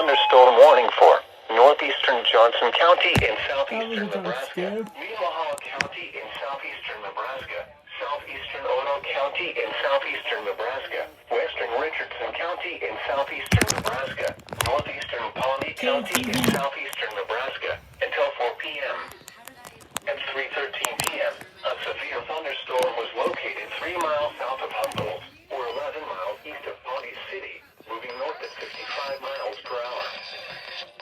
thunderstorm warning for northeastern Johnson County in southeastern Nebraska, Nemaha County in southeastern Nebraska, southeastern Otoe County in southeastern Nebraska, western Richardson County in southeastern Nebraska, northeastern Pawnee County in southeastern Nebraska until 4 p.m. At 3:13 p.m., a severe thunderstorm was located 3 miles south of Humboldt, or 11 miles east of Pawnee City, moving north at 55 miles per hour.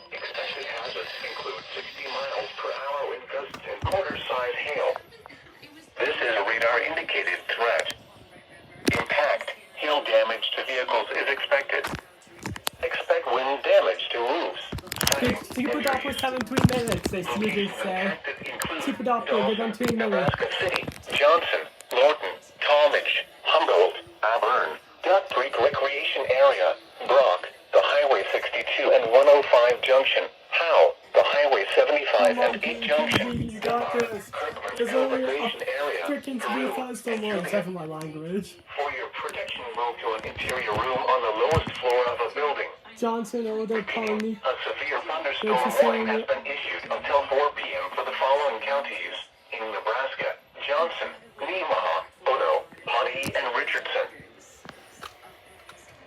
Expected hazards include 60 miles per hour wind gusts and quarter-size hail. This is a radar-indicated threat. Impact, hail damage to vehicles is expected. Expect wind damage to roofs. Super Doppler 7 minutes, they usually say. Super Doppler, they're done 3 minutes. Nebraska City, Johnson, Norton, Talmadge, Humboldt, Auburn, Duck Creek Recreation Area, Brock, the Highway 62 and 105 Junction, Howe, the Highway 75 and 8 Junction, You got this. There's Hill only a Recreation Area, freaking Peru, 3 5-star more except for my language. For your protection, move to an interior room on the lowest floor of a building. Johnson, Otoe, Pawnee. A severe thunderstorm warning has been issued until 4 p.m. for the following counties in Nebraska: Johnson, Nemaha, Otoe, Pawnee, and Richardson.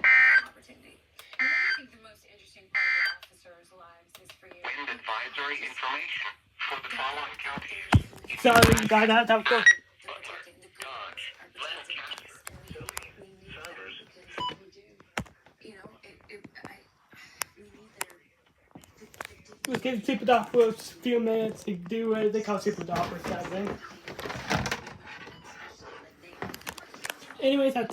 I think the most interesting part of the officers' lives is for you. Wind advisory information for the following counties. Sorry, that go. Butler, Dodge, Lancaster, Saline, Saunders. You know, Let's give Super Doppler a few minutes to do what they call Super Doppler setting. Anyways, that's